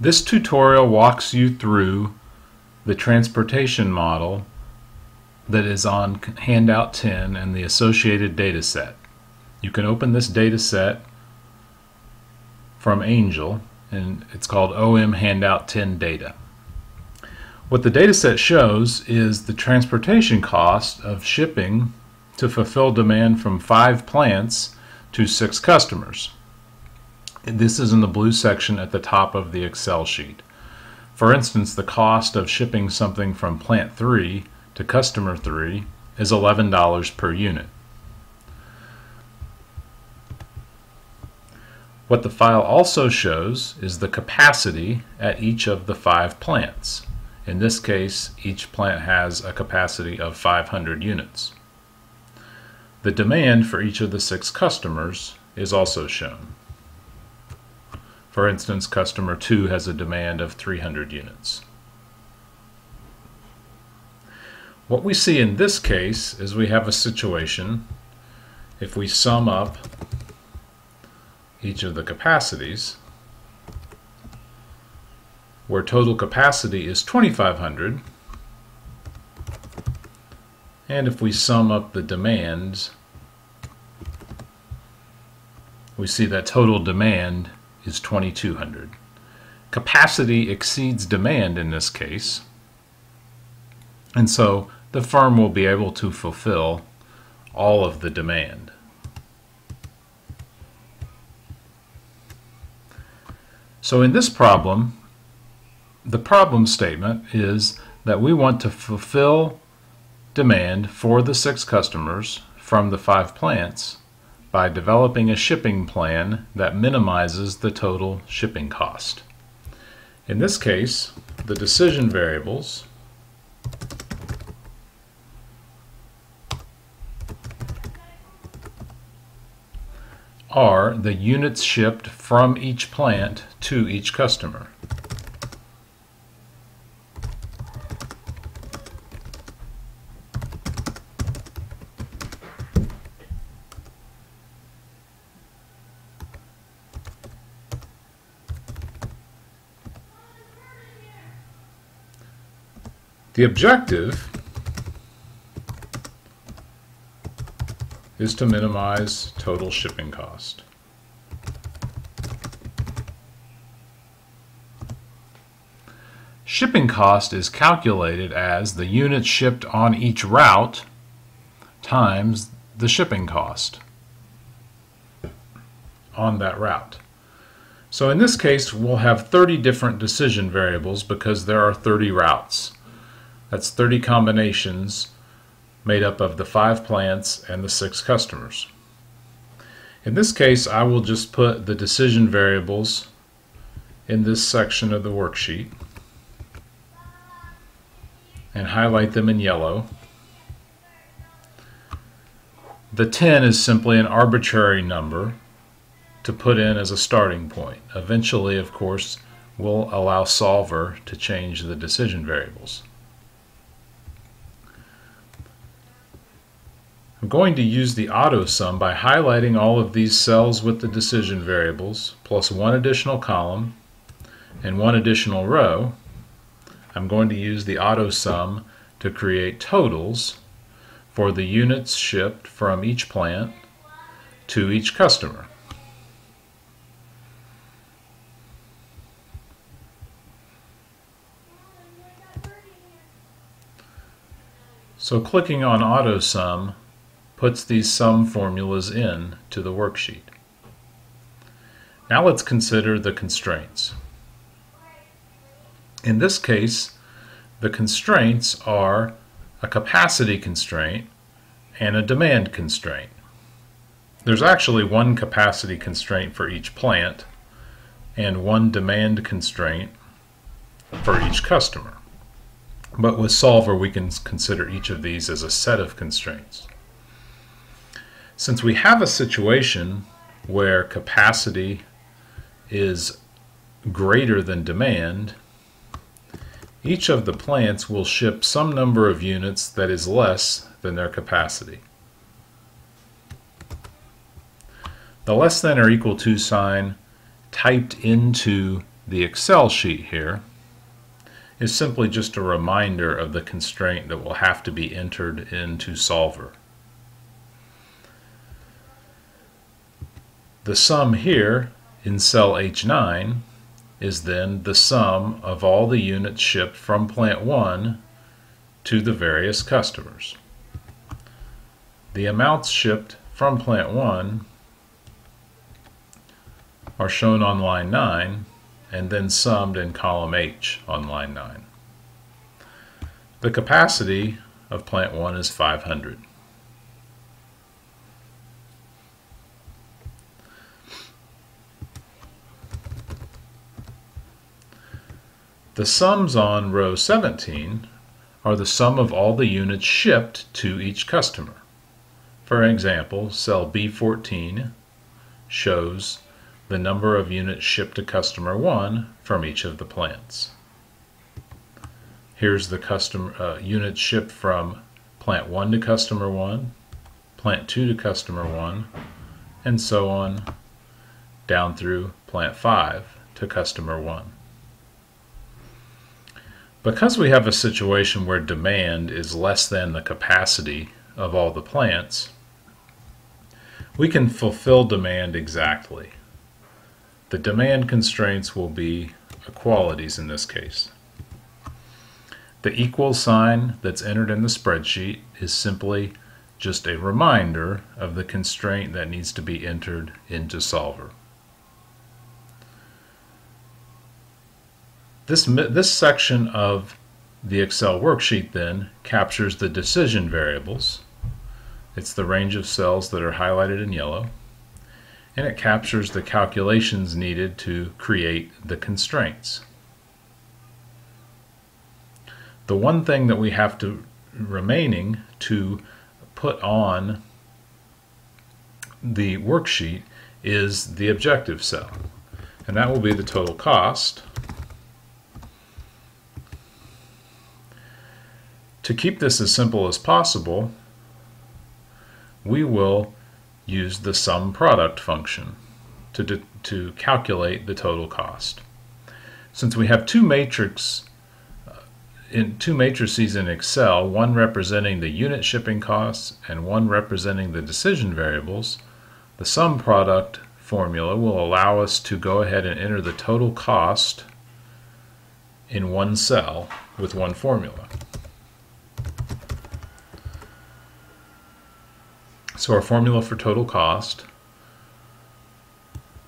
This tutorial walks you through the transportation model that is on handout 10 and the associated data set. You can open this data set from Angel, and it's called OM Handout 10 Data. What the data set shows is the transportation cost of shipping to fulfill demand from 5 plants to 6 customers. This is in the blue section at the top of the Excel sheet. For instance, the cost of shipping something from plant 3 to customer 3 is $11 per unit. What the file also shows is the capacity at each of the 5 plants. In this case, each plant has a capacity of 500 units. The demand for each of the 6 customers is also shown. For instance, customer 2 has a demand of 300 units. What we see in this case is we have a situation, if we sum up each of the capacities, where total capacity is 2,500, and if we sum up the demands, we see that total demand is 2,200. Capacity exceeds demand in this case, and so the firm will be able to fulfill all of the demand. So in this problem, the problem statement is that we want to fulfill demand for the 6 customers from the 5 plants by developing a shipping plan that minimizes the total shipping cost. In this case, the decision variables are the units shipped from each plant to each customer. The objective is to minimize total shipping cost. Shipping cost is calculated as the units shipped on each route times the shipping cost on that route. So in this case, we'll have 30 different decision variables because there are 30 routes. That's 30 combinations made up of the 5 plants and the 6 customers. In this case, I will just put the decision variables in this section of the worksheet and highlight them in yellow. The 10 is simply an arbitrary number to put in as a starting point. Eventually, of course, we'll allow Solver to change the decision variables. I'm going to use the auto sum by highlighting all of these cells with the decision variables plus 1 additional column and 1 additional row. I'm going to use the auto sum to create totals for the units shipped from each plant to each customer. So clicking on auto sum puts these sum formulas in to the worksheet. Now let's consider the constraints. In this case, the constraints are a capacity constraint and a demand constraint. There's actually 1 capacity constraint for each plant and 1 demand constraint for each customer. But with Solver, we can consider each of these as a set of constraints. Since we have a situation where capacity is greater than demand, each of the plants will ship some number of units that is less than their capacity. The less than or equal to sign typed into the Excel sheet here is simply just a reminder of the constraint that will have to be entered into Solver. The sum here in cell H9 is then the sum of all the units shipped from Plant 1 to the various customers. The amounts shipped from Plant 1 are shown on line 9 and then summed in column H on line 9. The capacity of Plant 1 is 500. The sums on row 17 are the sum of all the units shipped to each customer. For example, cell B14 shows the number of units shipped to customer 1 from each of the plants. Here's the customer units shipped from plant 1 to customer 1, plant 2 to customer 1, and so on down through plant 5 to customer 1. Because we have a situation where demand is less than the capacity of all the plants, we can fulfill demand exactly. The demand constraints will be equalities in this case. The equal sign that's entered in the spreadsheet is simply just a reminder of the constraint that needs to be entered into Solver. This section of the Excel worksheet then captures the decision variables. It's the range of cells that are highlighted in yellow, and it captures the calculations needed to create the constraints. The one thing that we have to remaining to put on the worksheet is the objective cell, and that will be the total cost. To keep this as simple as possible, we will use the sum product function to calculate the total cost. Since we have two matrices in Excel, one representing the unit shipping costs and one representing the decision variables, the sum product formula will allow us to go ahead and enter the total cost in one cell with one formula. So our formula for total cost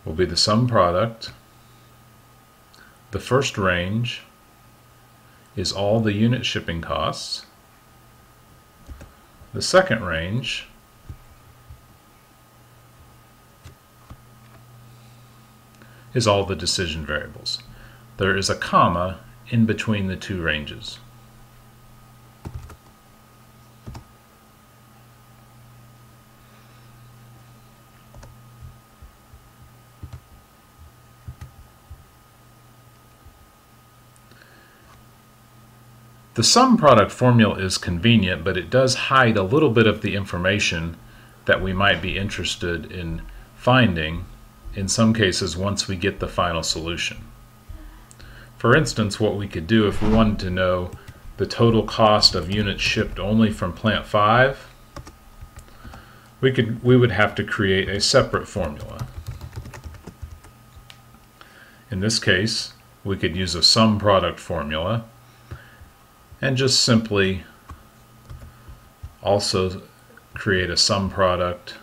will be the sum product. The first range is all the unit shipping costs. The second range is all the decision variables. There is a comma in between the two ranges. The sum product formula is convenient, but it does hide a little bit of the information that we might be interested in finding, in some cases, once we get the final solution. For instance, what we could do if we wanted to know the total cost of units shipped only from plant 5, we would have to create a separate formula. In this case, we could use a sum product formula and just simply also create a sum product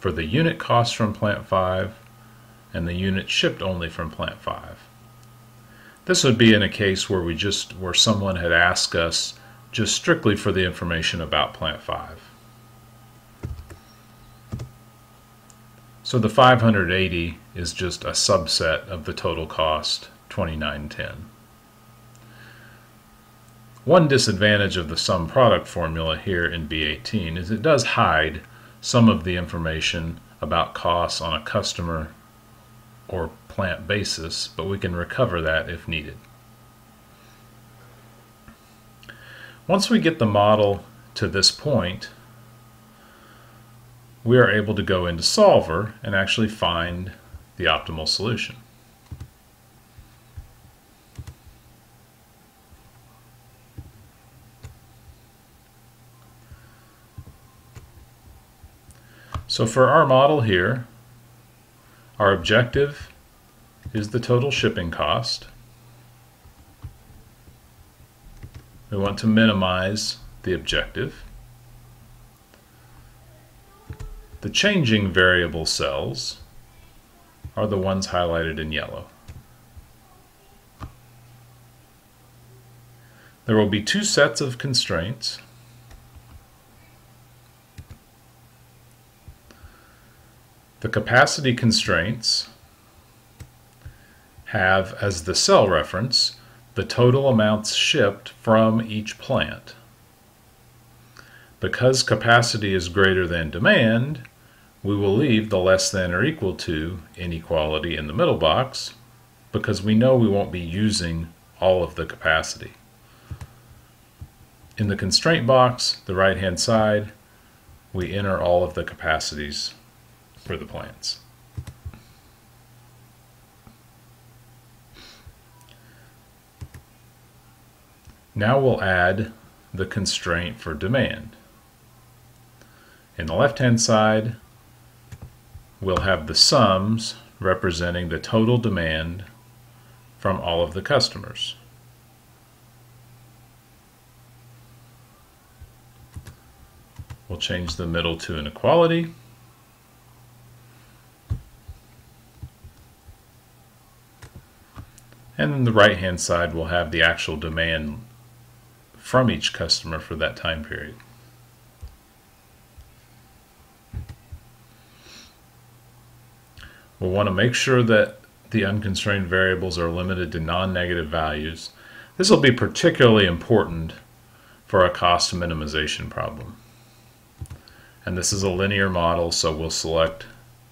for the unit cost from plant 5 and the unit shipped only from plant 5. This would be in a case where someone had asked us just strictly for the information about plant 5. So the 580 is just a subset of the total cost, 2910. One disadvantage of the sum product formula here in B18 is it does hide some of the information about costs on a customer or plant basis, but we can recover that if needed. Once we get the model to this point, we are able to go into Solver and actually find the optimal solution. So for our model here, our objective is the total shipping cost. We want to minimize the objective. The changing variable cells are the ones highlighted in yellow. There will be two sets of constraints. The capacity constraints have as the cell reference the total amounts shipped from each plant. Because capacity is greater than demand, we will leave the less than or equal to inequality in the middle box because we know we won't be using all of the capacity. In the constraint box, the right-hand side, we enter all of the capacities for the plants. Now we'll add the constraint for demand. In the left-hand side, we'll have the sums representing the total demand from all of the customers. We'll change the middle to an equality. And then the right-hand side will have the actual demand from each customer for that time period. We'll want to make sure that the unconstrained variables are limited to non-negative values. This will be particularly important for a cost minimization problem. And this is a linear model, so we'll select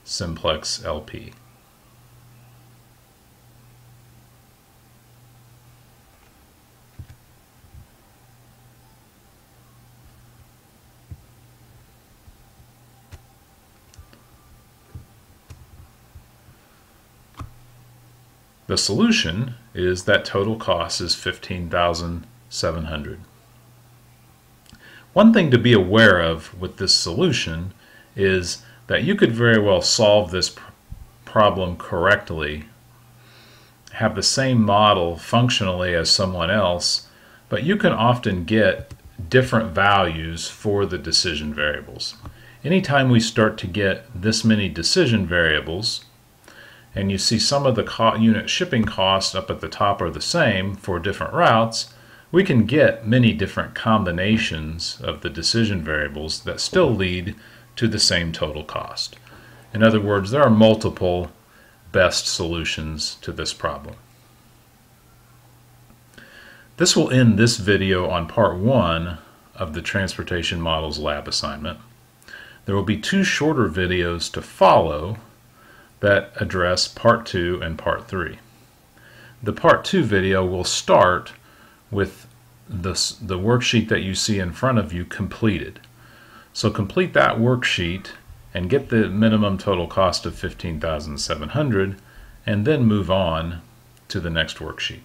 Simplex LP. The solution is that total cost is $15,700. One thing to be aware of with this solution is that you could very well solve this problem correctly, have the same model functionally as someone else, but you can often get different values for the decision variables. Anytime we start to get this many decision variables, and you see some of the unit shipping costs up at the top are the same for different routes, we can get many different combinations of the decision variables that still lead to the same total cost. In other words, there are multiple best solutions to this problem. This will end this video on part 1 of the Transportation Models lab assignment. There will be 2 shorter videos to follow that address part 2 and part 3. The part 2 video will start with the worksheet that you see in front of you completed. So complete that worksheet and get the minimum total cost of $15,700 and then move on to the next worksheet.